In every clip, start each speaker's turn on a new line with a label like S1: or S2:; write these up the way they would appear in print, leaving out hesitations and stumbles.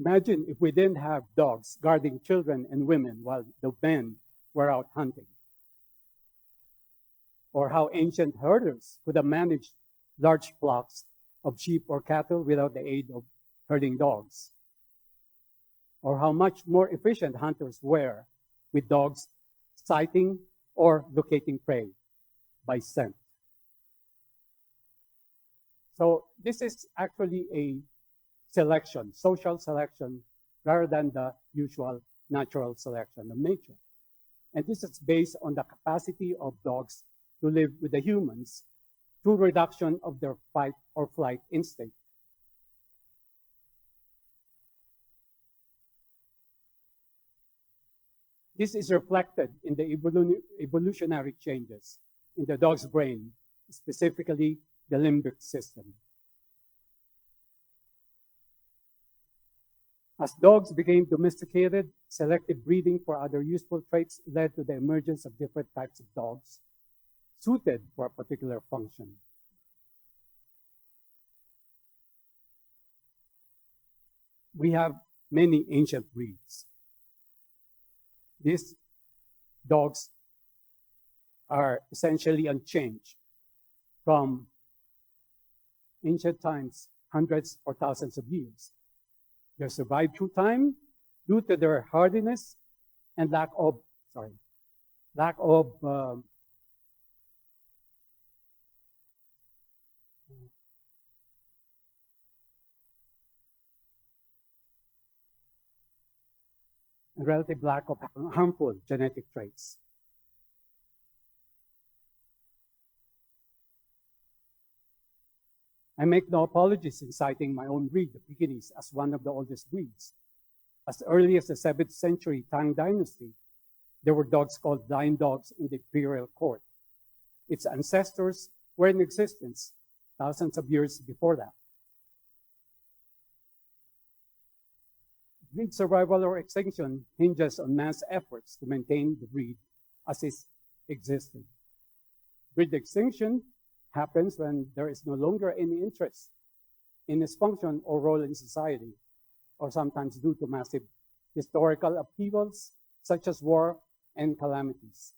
S1: Imagine if we didn't have dogs guarding children and women while the men were out hunting. Or how ancient herders could have managed large flocks of sheep or cattle without the aid of herding dogs. Or how much more efficient hunters were with dogs sighting or locating prey by scent. So this is actually a selection, social selection, rather than the usual natural selection of nature. And this is based on the capacity of dogs to live with the humans through reduction of their fight or flight instinct. This is reflected in the evolutionary changes in the dog's brain, specifically the limbic system. As dogs became domesticated, selective breeding for other useful traits led to the emergence of different types of dogs suited for a particular function. We have many ancient breeds. These dogs are essentially unchanged from ancient times, hundreds or thousands of years. They survived through time due to their hardiness and lack of relative lack of harmful genetic traits. I make no apologies in citing my own breed, the Pekingese, as one of the oldest breeds. As early as the 7th century Tang Dynasty, there were dogs called blind dogs in the imperial court. Its ancestors were in existence thousands of years before that. Breed survival or extinction hinges on man's efforts to maintain the breed as it existed. Breed extinction happens when there is no longer any interest in its function or role in society, or sometimes due to massive historical upheavals such as war and calamities.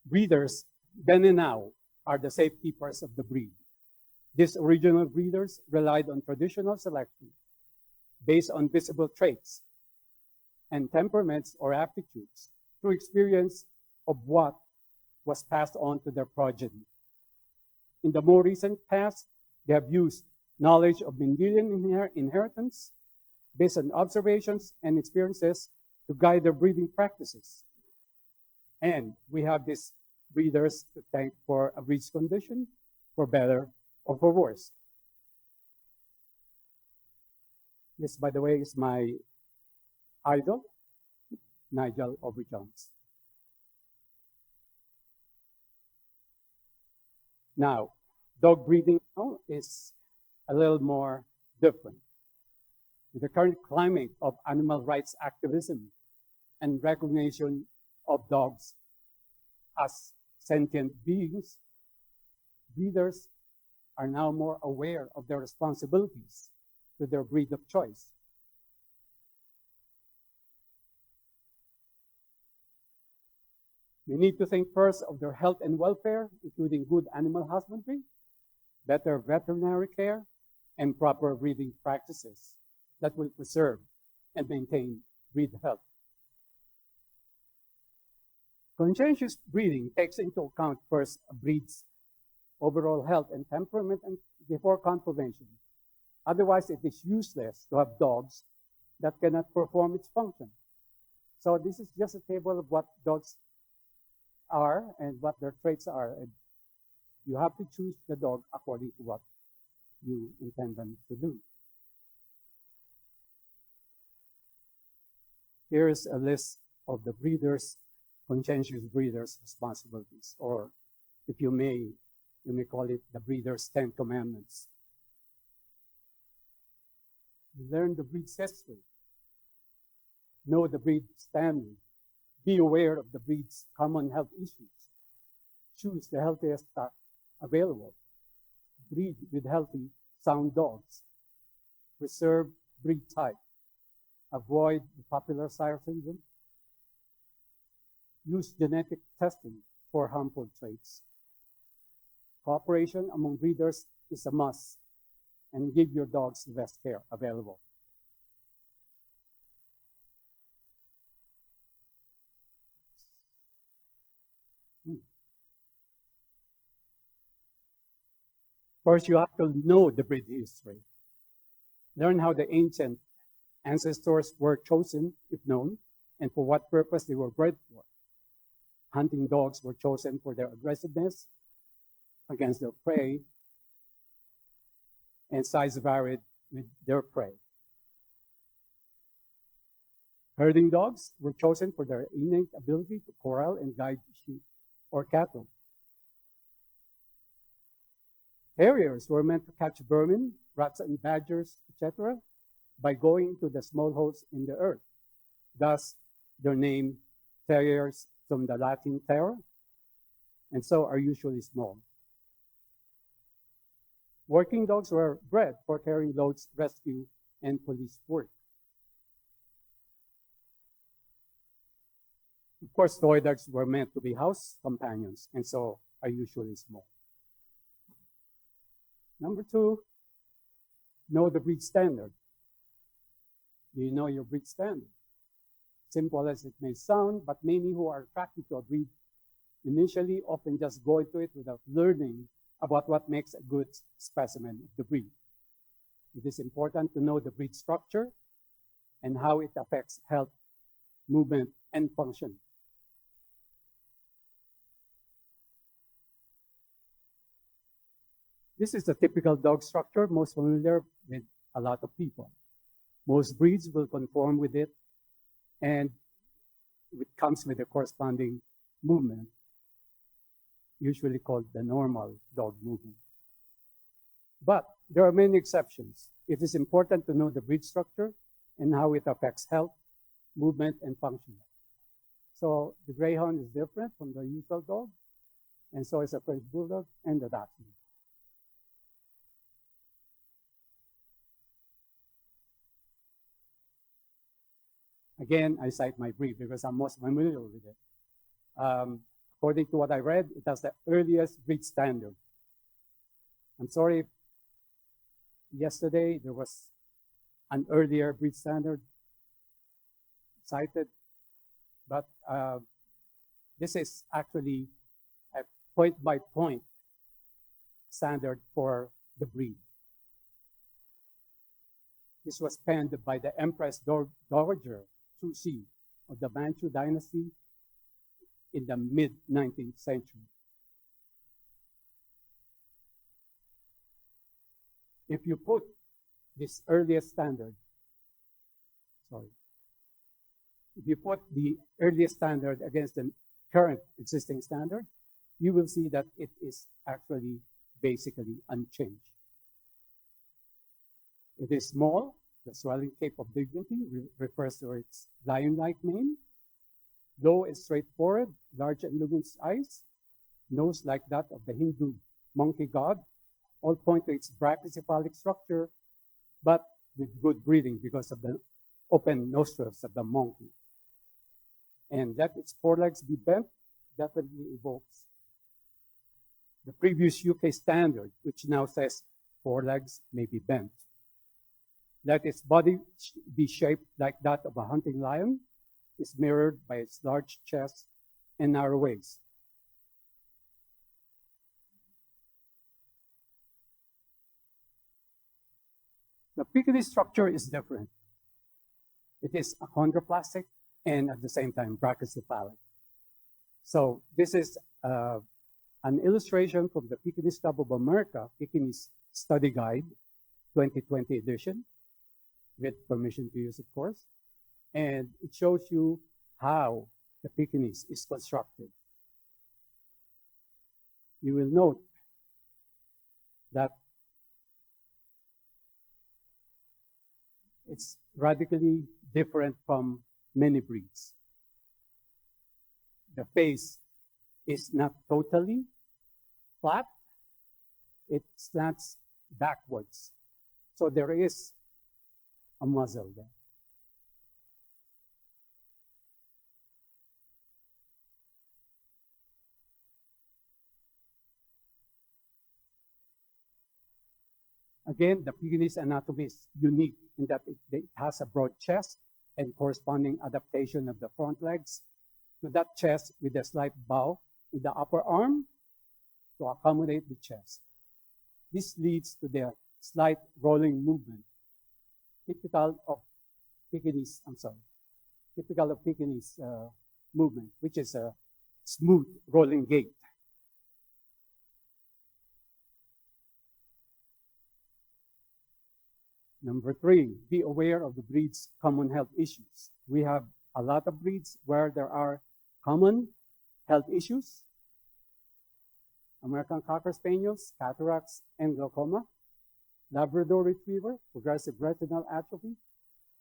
S1: Breeders, then and now, are the safekeepers of the breed. These original breeders relied on traditional selection based on visible traits and temperaments or aptitudes through experience of what was passed on to their progeny. In the more recent past, they have used knowledge of Mendelian inheritance based on observations and experiences to guide their breeding practices. And we have these breeders to thank for a breed's condition, for better or for worse. This, by the way, is my idol, Nigel Overjones. Now, dog breeding now is a little more different. In the current climate of animal rights activism and recognition of dogs as sentient beings, breeders are now more aware of their responsibilities to their breed of choice. We need to think first of their health and welfare, including good animal husbandry, better veterinary care, and proper breeding practices that will preserve and maintain breed health. Conscientious breeding takes into account first a breed's overall health and temperament and before conformation. Otherwise, it is useless to have dogs that cannot perform its function. So this is just a table of what dogs are and what their traits are. And you have to choose the dog according to what you intend them to do. Here is a list of the breeders, conscientious breeders' responsibilities, or if you may call it the breeder's 10 commandments. Learn the breed's history. Know the breed's family. Be aware of the breed's common health issues. Choose the healthiest stock available. breed with healthy, sound dogs. Preserve breed type. Avoid the popular sire syndrome. Use genetic testing for harmful traits. Cooperation among breeders is a must, and give your dogs the best care available. First, you have to know the breed history. Learn how the ancient ancestors were chosen, if known, and for what purpose they were bred for. Hunting dogs were chosen for their aggressiveness against their prey, and size varied with their prey. Herding dogs were chosen for their innate ability to corral and guide sheep or cattle. Terriers were meant to catch vermin, rats and badgers, etc., by going to the small holes in the earth. Thus, their name, terriers, from the Latin terra, and so are usually small. Working dogs were bred for carrying loads, rescue, and police work. Of course, toy dogs were meant to be house companions, and so are usually small. Number 2, know the breed standard. Do you know your breed standard? Simple as it may sound, but many who are attracted to a breed initially often just go into it without learning about what makes a good specimen of the breed. It is important to know the breed structure and how it affects health, movement, and function. This is the typical dog structure, most familiar with a lot of people. Most breeds will conform with it, and it comes with a corresponding movement, usually called the normal dog movement. But there are many exceptions. It is important to know the breed structure and how it affects health, movement, and function. So the Greyhound is different from the usual dog, and so is a French Bulldog and the Dachshund. Again, I cite my breed because I'm most familiar with it. According to what I read, it has the earliest breed standard. I'm sorry if yesterday there was an earlier breed standard cited, but this is actually a point-by-point standard for the breed. This was penned by the Empress Dowager 𝐂𝐸𝐸 of the Manchu dynasty in the mid-19th century. If you put this earliest standard, if you put the earliest standard against the current existing standard, you will see that it is actually basically unchanged. It is small. The swelling cape of dignity refers to its lion-like mane. Low and straight forehead, large and luminous eyes, nose like that of the Hindu monkey god, all point to its brachycephalic structure, but with good breathing because of the open nostrils of the monkey. And let its forelegs be bent definitely evokes the previous UK standard, which now says forelegs may be bent. Let its body be shaped like that of a hunting lion, is mirrored by its large chest and narrow waist. The Pekingese structure is different. It is achondroplastic and at the same time brachycephalic. So this is an illustration from the Pekingese Club of America, Pekingese Study Guide, 2020 edition, with permission to use, of course. And it shows you how the Pekingese is constructed. You will note that it's radically different from many breeds. The face is not totally flat, it slants backwards. So there is a muzzle there. Again, the Pekingese anatomy is unique in that it has a broad chest and corresponding adaptation of the front legs to that chest with a slight bow in the upper arm to accommodate the chest. This leads to the slight rolling movement typical of Pekingese movement, which is a smooth rolling gait. Number 3, be aware of the breed's common health issues. We have a lot of breeds where there are common health issues. American Cocker Spaniels, cataracts and glaucoma. Labrador Retriever, progressive retinal atrophy.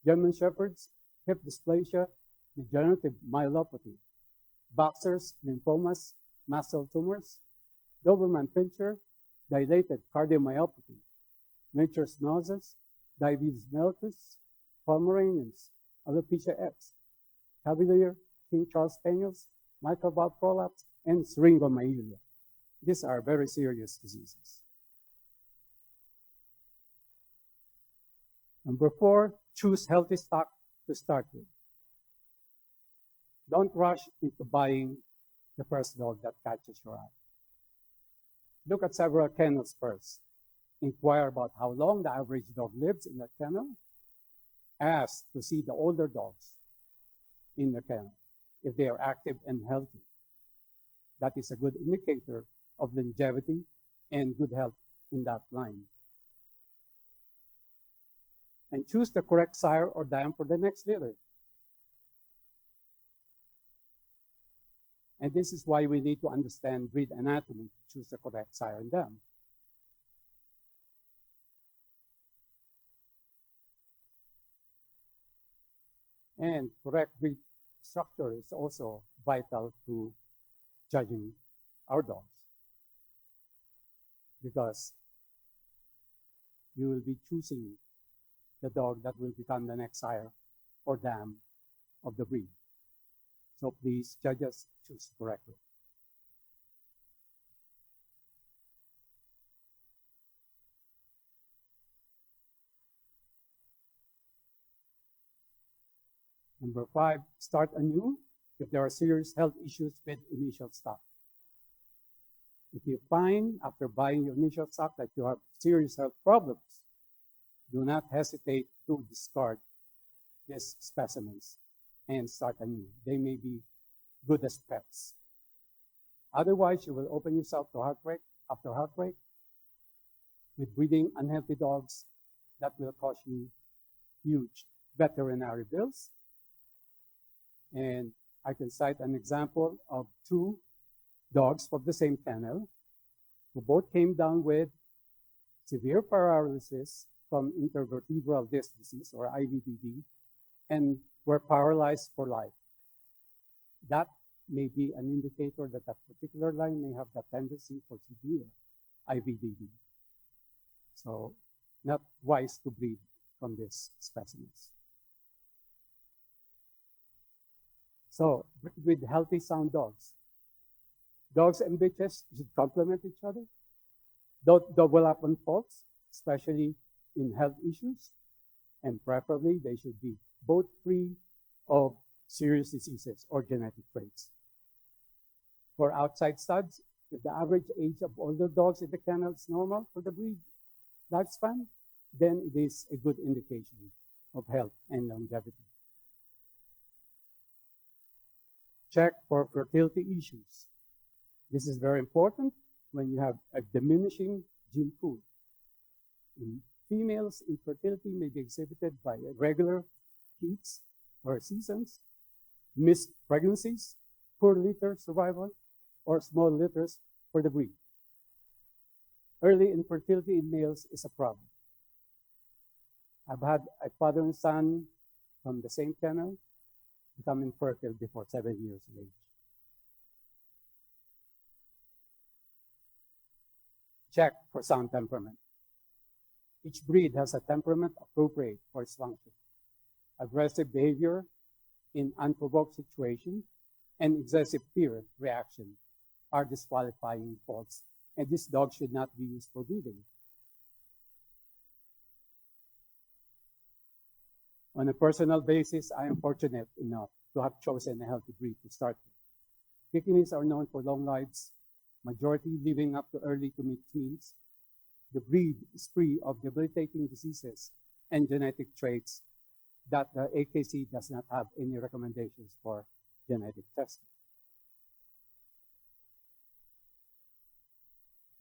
S1: German Shepherds, hip dysplasia, degenerative myelopathy. Boxers, lymphomas, mast cell tumors. Doberman Pinscher, dilated cardiomyopathy. Miniature Schnauzers, diabetes mellitus, Pomeranians, alopecia X, Cavalier, King Charles Spaniels, microvalve prolapse, and syringomyelia. These are very serious diseases. Number 4, choose healthy stock to start with. Don't rush into buying the first dog that catches your eye. Look at several kennels first. Inquire about how long the average dog lives in that kennel. Ask to see the older dogs in the kennel if they are active and healthy. That is a good indicator of longevity and good health in that line. And choose the correct sire or dam for the next litter. And this is why we need to understand breed anatomy to choose the correct sire and dam. And correct breed structure is also vital to judging our dogs, because you will be choosing the dog that will become the next sire or dam of the breed. So please, judges, choose correctly. Number 5, start anew if there are serious health issues with initial stock. If you find after buying your initial stock that you have serious health problems, do not hesitate to discard these specimens and start anew. They may be good as pets. Otherwise, you will open yourself to heartbreak after heartbreak with breeding unhealthy dogs that will cost you huge veterinary bills. And I can cite an example of 2 dogs from the same kennel who both came down with severe paralysis from intervertebral disc disease, or IVDD, and were paralyzed for life. That may be an indicator that that particular line may have the tendency for severe IVDD. So, not wise to breed from these specimens. So, with healthy, sound dogs. Dogs and bitches should complement each other. Don't double up on faults, especially in health issues. And preferably, they should be both free of serious diseases or genetic traits. For outside studs, if the average age of older dogs in the kennel is normal for the breed lifespan, then it is a good indication of health and longevity. Check for fertility issues. This is very important when you have a diminishing gene pool. In females, infertility may be exhibited by irregular heats or seasons, missed pregnancies, poor litter survival, or small litters for the breed. Early infertility in males is a problem. I've had a father and son from the same kennel become infertile before 7 years of age. check for sound temperament. Each breed has a temperament appropriate for its function. Aggressive behavior in unprovoked situations and excessive fear reaction are disqualifying faults, and this dog should not be used for breeding. On a personal basis, I am fortunate enough to have chosen a healthy breed to start with. Pekingese are known for long lives, majority living up to early to mid-teens. The breed is free of debilitating diseases and genetic traits that the AKC does not have any recommendations for genetic testing.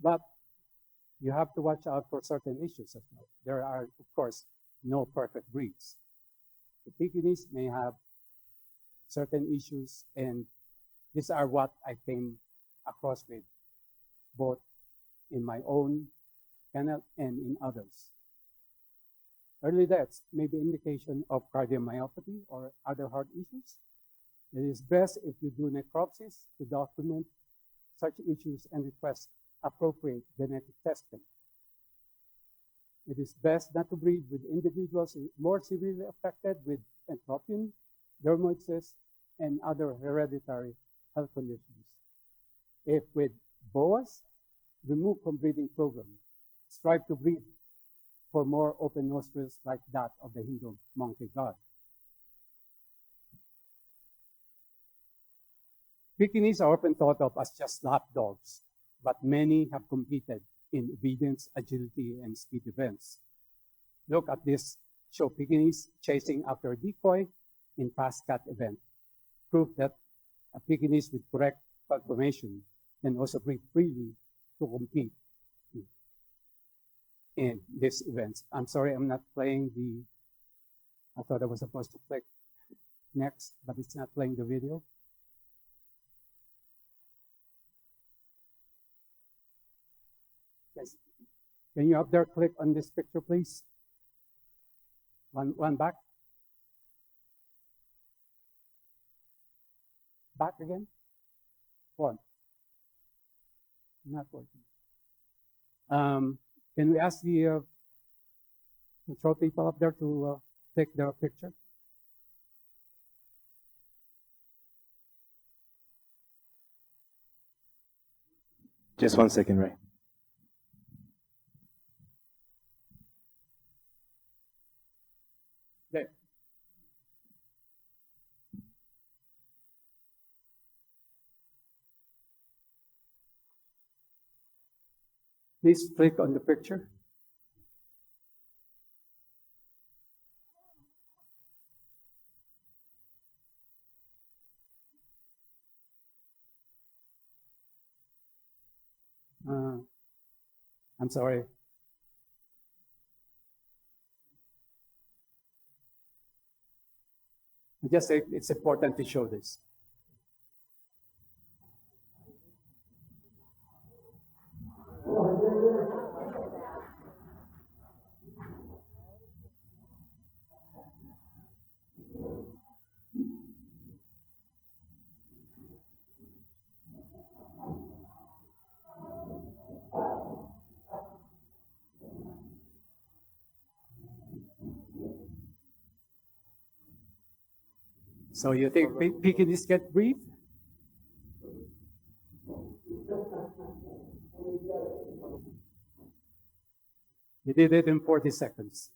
S1: But you have to watch out for certain issues as well. There are, of course, no perfect breeds. The Pekingese may have certain issues, and these are what I came across with, both in my own kennel and in others. Early deaths may be indication of cardiomyopathy or other heart issues. It is best if you do necropsies to document such issues and request appropriate genetic testing. It is best not to breed with individuals more severely affected with entropin, dermoid cysts, and other hereditary health conditions. If with boas, remove from breeding program. Strive to breed for more open nostrils like that of the Hindu monkey god. Pekingese are often thought of as just lap dogs, but many have competed in obedience, agility, and speed events. Look at this show Pekingese chasing after a decoy in past cat event. Proof that a Pekingese with correct conformation can also breed freely to compete in these events. I'm sorry, I'm not playing I thought I was supposed to click next, but it's not playing the video. Yes. Can you up there click on this picture, please? One back. Back again. One. Not working. Can we ask the control people up there to take the picture?
S2: Just 1 second, Ray.
S1: There. Please click on the picture. I'm sorry. I just say it's important to show this. So you think Pekingese get breed? You did it in 40 seconds.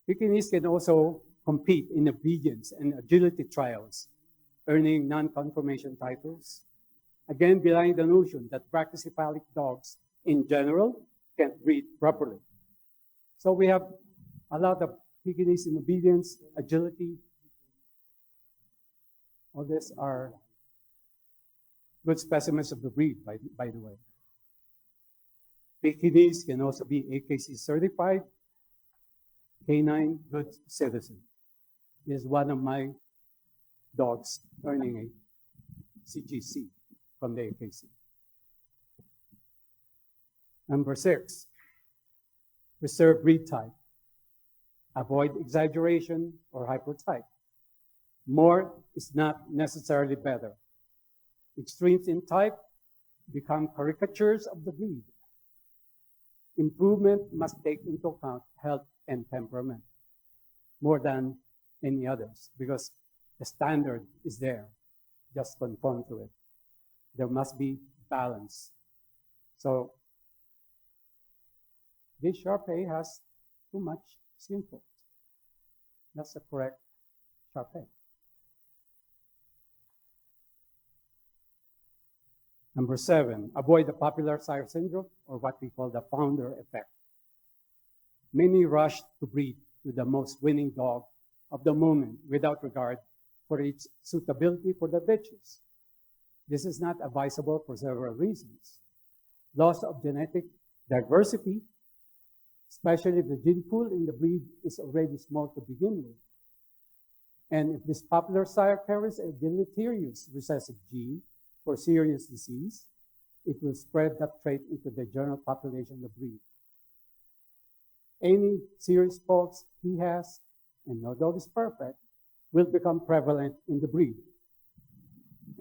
S1: Pekingese can also compete in obedience and agility trials, earning non-conformation titles. Again, belying the notion that brachycephalic dogs in general can't breed properly. So we have a lot of Pekingese in obedience, agility. All these are good specimens of the breed, by the way. Pekingese can also be AKC certified, canine good citizen. Is one of my dogs earning a CGC from the AKC. Number 6, reserve breed type. Avoid exaggeration or hypertype. More is not necessarily better. Extremes in type become caricatures of the breed. Improvement must take into account health and temperament more than any others, because the standard is there. Just conform to it. There must be balance. So this Shar-Pei has too much skin fold. That's the correct Shar-Pei. Number 7, avoid the popular sire syndrome, or what we call the founder effect. Many rush to breed to the most winning dog of the moment without regard for its suitability for the bitches. This is not advisable for several reasons. Loss of genetic diversity, especially if the gene pool in the breed is already small to begin with. And if this popular sire carries a deleterious recessive gene for serious disease, it will spread that trait into the general population of the breed. Any serious faults he has, and no dog is perfect, will become prevalent in the breed.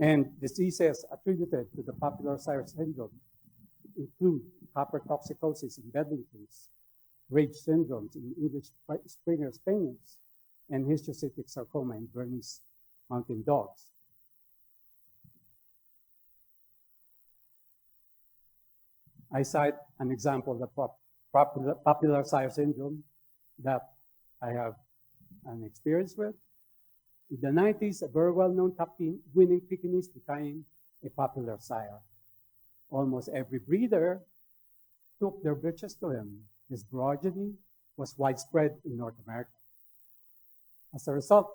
S1: And diseases attributed to the popular sire syndrome include copper toxicosis in Bedlingtons, rage syndromes in English Springer Spaniels, and histiocytic sarcoma in Bernese Mountain Dogs. I cite an example of popular sire syndrome that I have an experience with. In the 90s, a very well-known top-winning Pekingese became a popular sire. Almost every breeder took their bitches to him. His progeny was widespread in North America. As a result,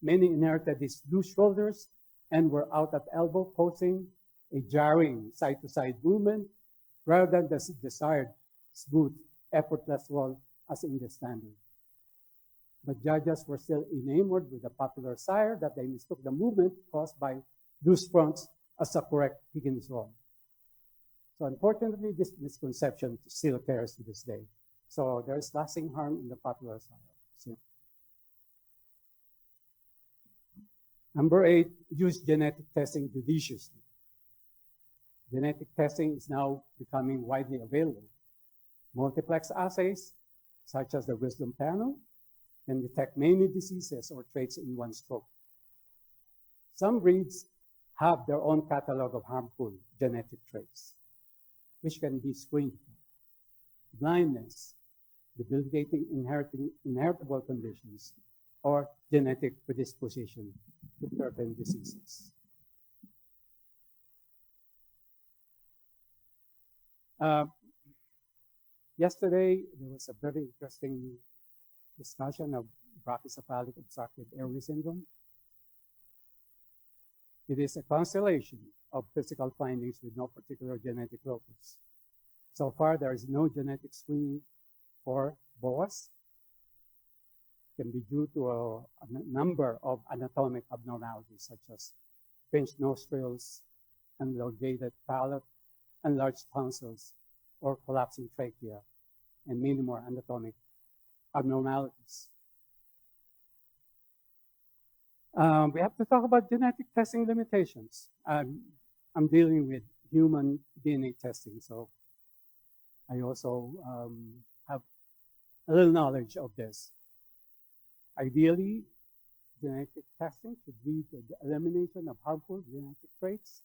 S1: many inherited these loose shoulders and were out at elbow, causing a jarring side-to-side movement rather than the desired smooth, effortless roll as in the standard. But judges were still enamored with the popular sire that they mistook the movement caused by loose fronts as a correct Pekingese roll. So unfortunately, this misconception still carries to this day. So there is lasting harm in the popular sire. So, number 8, use genetic testing judiciously. Genetic testing is now becoming widely available. Multiplex assays, such as the Wisdom Panel, can detect many diseases or traits in one stroke. Some breeds have their own catalog of harmful genetic traits, which can be screened for. Blindness, debilitating inheritable conditions, or genetic predisposition to certain diseases. Yesterday, there was a very interesting discussion of brachycephalic obstructive airway syndrome. It is a constellation of physical findings with no particular genetic locus. So far, there is no genetic screening for BOAS. It can be due to a number of anatomic abnormalities, such as pinched nostrils, elongated palate, enlarged tonsils, or collapsing trachea, and many more anatomic abnormalities. We have to talk about genetic testing limitations. I'm dealing with human DNA testing, so I also have a little knowledge of this. Ideally, genetic testing should lead to the elimination of harmful genetic traits,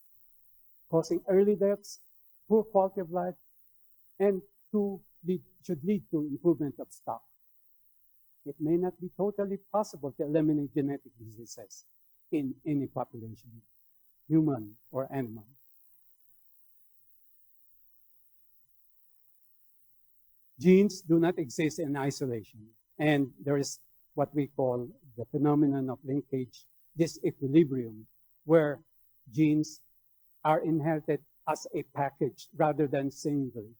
S1: causing early deaths, poor quality of life, and should lead to improvement of stock. It may not be totally possible to eliminate genetic diseases in any population, human or animal. Genes do not exist in isolation, and there is what we call the phenomenon of linkage disequilibrium, where genes are inherited as a package rather than singly.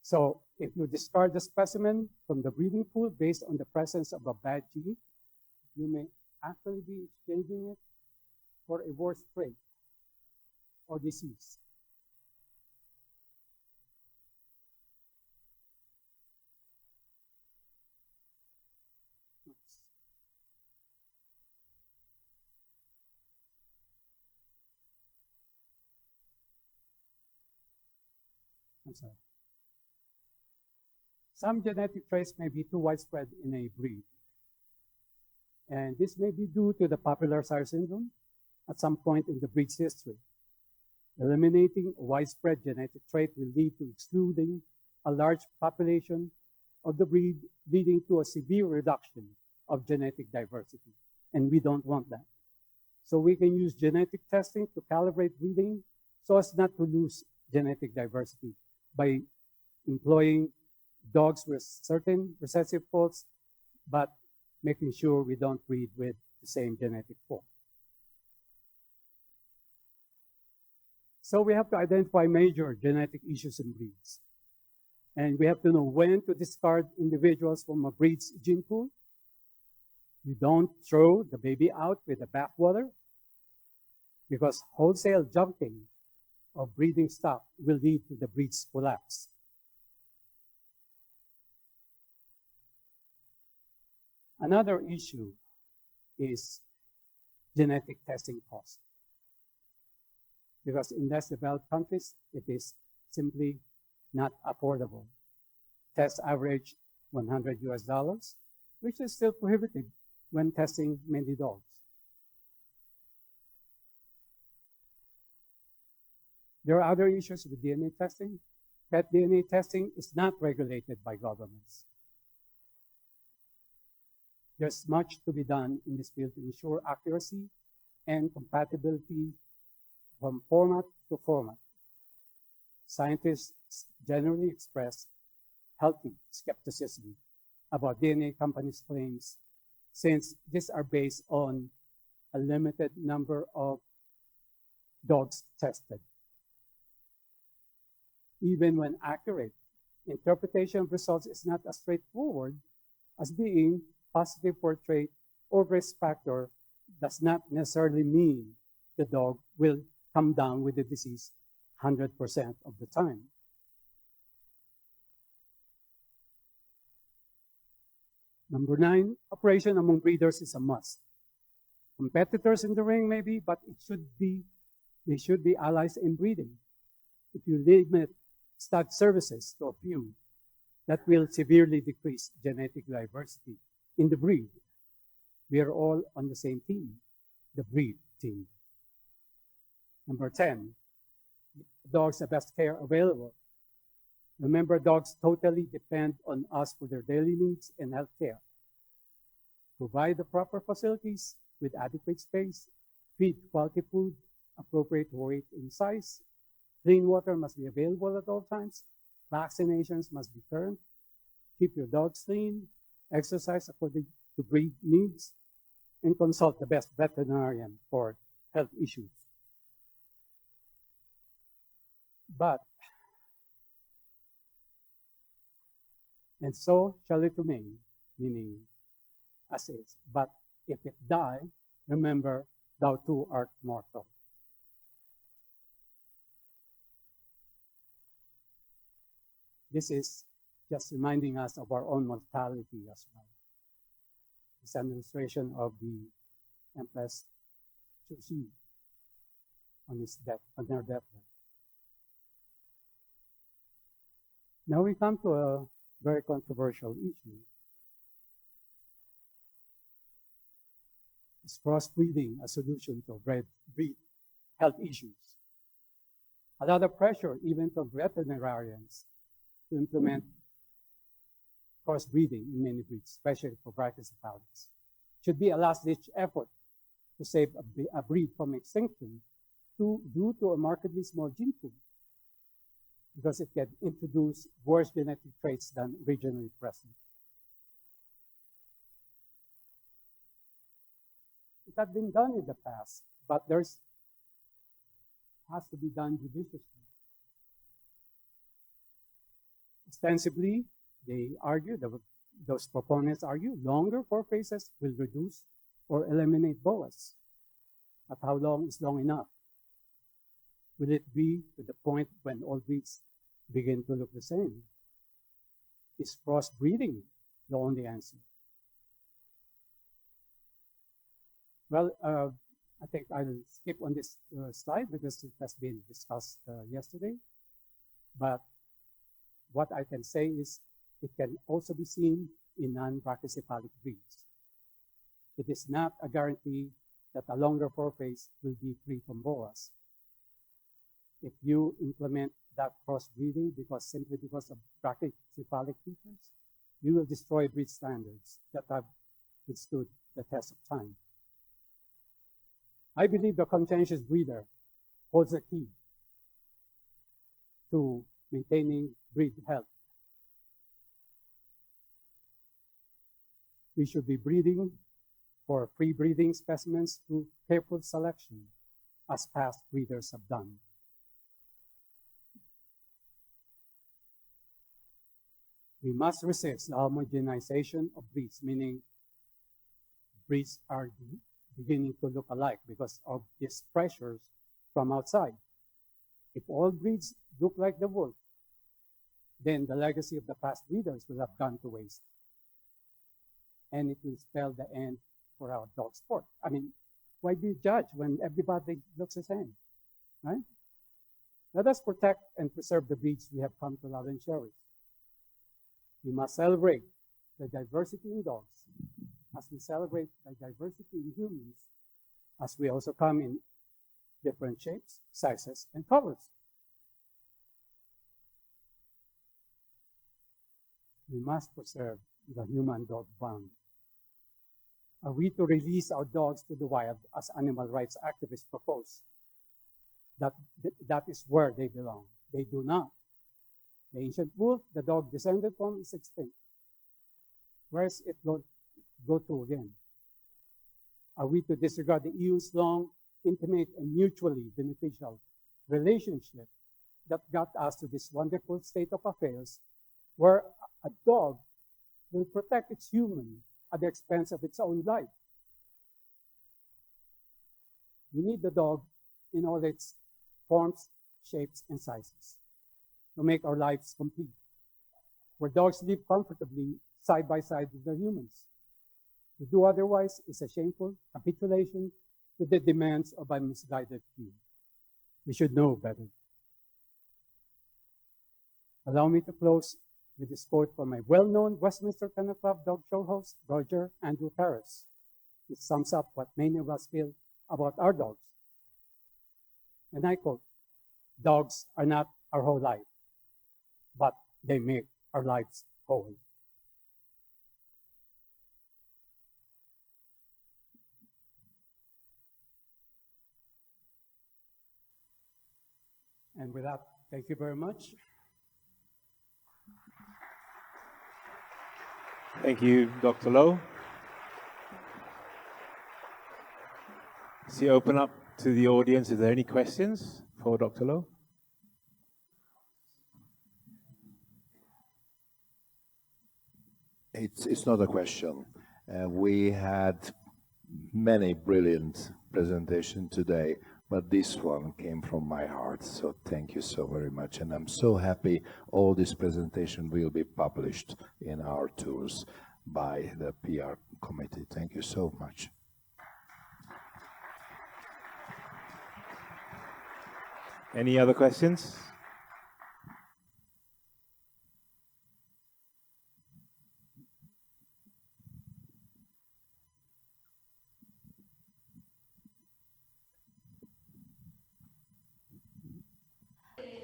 S1: So if you discard the specimen from the breeding pool based on the presence of a bad gene, you may actually be exchanging it for a worse trait or disease. I'm sorry. Some genetic traits may be too widespread in a breed. And this may be due to the popular sire syndrome at some point in the breed's history. Eliminating a widespread genetic trait will lead to excluding a large population of the breed, leading to a severe reduction of genetic diversity. And we don't want that. So we can use genetic testing to calibrate breeding so as not to lose genetic diversity by employing dogs with certain recessive faults, but making sure we don't breed with the same genetic fault. So we have to identify major genetic issues in breeds. And we have to know when to discard individuals from a breed's gene pool. You don't throw the baby out with the bathwater, because wholesale junking of breeding stock will lead to the breed's collapse. Another issue is genetic testing cost. Because in less developed countries, it is simply not affordable. Tests average $100, which is still prohibitive when testing many dogs. There are other issues with DNA testing. Pet DNA testing is not regulated by governments. There's much to be done in this field to ensure accuracy and compatibility from format to format. Scientists generally express healthy skepticism about DNA companies' claims, since these are based on a limited number of dogs tested. Even when accurate, interpretation of results is not as straightforward as being positive for trait or risk factor does not necessarily mean the dog will come down with the disease 100% of the time. Number 9, cooperation among breeders is a must. Competitors in the ring maybe, but they should be allies in breeding. If you limit stud services to a few, that will severely decrease genetic diversity in the breed. We are all on the same team, the breed team. Number 10, dogs the best care available. Remember, dogs totally depend on us for their daily needs and health care. Provide the proper facilities with adequate space, feed quality food, appropriate weight and size. Clean water must be available at all times. Vaccinations must be current. Keep your dogs clean. Exercise according to breed needs. And consult the best veterinarian for health issues. But, and so shall it remain, meaning as is. But if it die, remember, thou too art mortal. This is just reminding us of our own mortality as well. It's an illustration of the Empress Cixi on her deathbed. Now we come to a very controversial issue. Is crossbreeding a solution to breed health issues? A lot of pressure even from veterinarians to implement crossbreeding in many breeds, especially for brachycephalics. Should be a last-ditch effort to save a breed from extinction due to a markedly small gene pool, because it can introduce worse genetic traits than originally present. It had been done in the past, but has to be done judiciously. Ostensibly, they argue, those proponents argue, longer forefaces will reduce or eliminate boas. But how long is long enough? Will it be to the point when all breeds begin to look the same? Is crossbreeding the only answer? Well, I think I'll skip on this slide because it has been discussed yesterday. But what I can say is it can also be seen in non-brachycephalic breeds. It is not a guarantee that a longer foreface will be free from boas. If you implement that crossbreeding simply because of brachycephalic features, you will destroy breed standards that have withstood the test of time. I believe the conscientious breeder holds the key to maintaining breed health. We should be breeding for free breeding specimens through careful selection, as past breeders have done. We must resist the homogenization of breeds, meaning breeds are beginning to look alike because of these pressures from outside. If all breeds look like the wolf, then the legacy of the past breeders will have gone to waste. And it will spell the end for our dog sport. I mean, why do you judge when everybody looks the same, right? Let us protect and preserve the breeds we have come to love and cherish. We must celebrate the diversity in dogs as we celebrate the diversity in humans, as we also come in different shapes, sizes, and colors. We must preserve the human-dog bond. Are we to release our dogs to the wild as animal rights activists propose? That is where they belong. They do not. The ancient wolf, the dog descended from, is extinct. Where is it go to again? Are we to disregard the EU's long, intimate, and mutually beneficial relationship that got us to this wonderful state of affairs where a dog will protect its human at the expense of its own life? We need the dog in all its forms, shapes, and sizes to make our lives complete, where dogs live comfortably side by side with their humans. To do otherwise is a shameful capitulation to the demands of a misguided few. We should know better. Allow me to close with this quote from my well-known Westminster Kennel Club dog show host, Roger Andrew Harris. It sums up what many of us feel about our dogs. And I quote, "Dogs are not our whole life, but they make our lives whole." And with that, thank you very much.
S2: Thank you, Dr. Low. So open up to the audience. Is there any questions for Dr. Low?
S3: It's not a question. We had many brilliant presentations today, but this one came from my heart. So thank you so very much. And I'm so happy all this presentation will be published in our tools by the PR committee. Thank you so much.
S2: Any other questions?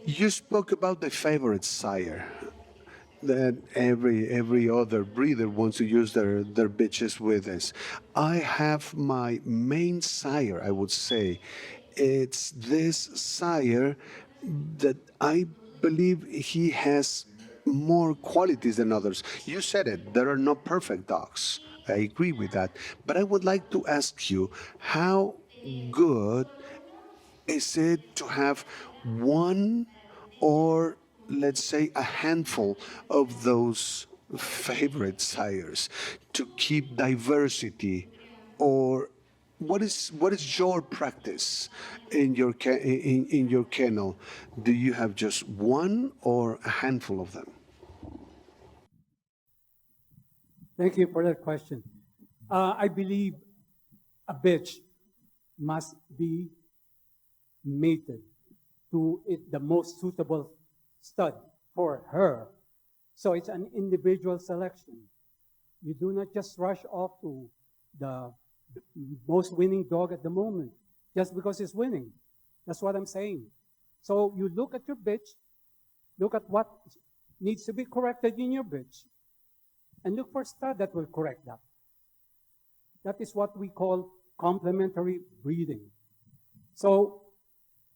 S4: You spoke about the favorite sire, that every other breeder wants to use their bitches with us. I have my main sire, I would say. It's this sire that I believe he has more qualities than others. You said it, there are no perfect dogs. I agree with that. But I would like to ask you, how good is it to have one, or let's say a handful of those favorite sires to keep diversity? Or what is your practice in your in your kennel? Do you have just one or a handful of them?
S1: Thank you for that question. I believe a bitch must be mated to the most suitable stud for her So it's an individual selection. You do not just rush off to the most winning dog at the moment just because it's winning. That's what I'm saying. So you look at your bitch, look at what needs to be corrected in your bitch, and look for stud that will correct that. That is what we call complementary breeding. So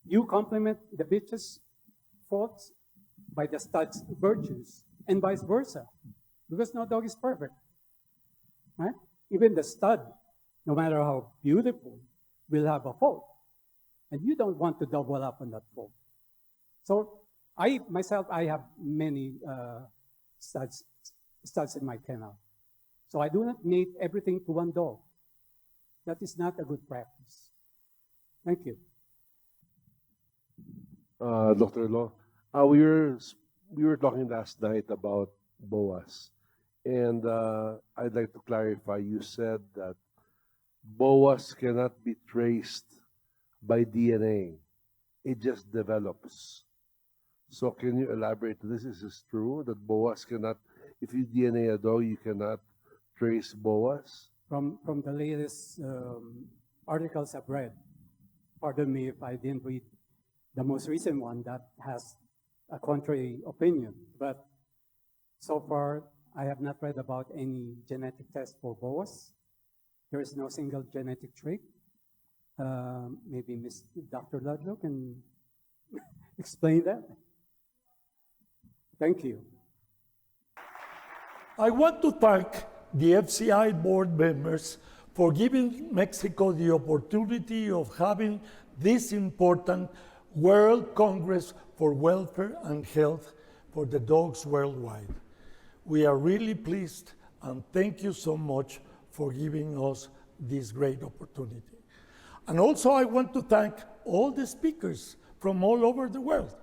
S1: you complement the bitch's faults by the stud's virtues, and vice versa, because no dog is perfect, right? Even the stud, no matter how beautiful, will have a fault, and you don't want to double up on that fault. So I have many studs in my kennel. So I do not mate everything to one dog. That is not a good practice. Thank you.
S5: Dr. Law, we were talking last night about boas, and I'd like to clarify. You said that boas cannot be traced by DNA; it just develops. So, can you elaborate? This is true that boas cannot. If you DNA a dog, you cannot trace boas.
S1: From the latest articles I've read, pardon me if I didn't read the most recent one that has a contrary opinion, but so far I have not read about any genetic test for boas. There is no single genetic trait. Maybe Dr. Ludlow can explain that. Thank you.
S6: I want to thank the FCI board members for giving Mexico the opportunity of having this important World Congress for Welfare and Health for the dogs worldwide. We are really pleased, and thank you so much for giving us this great opportunity. And also I want to thank all the speakers from all over the world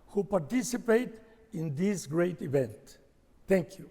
S6: who participate in this great event. Thank you.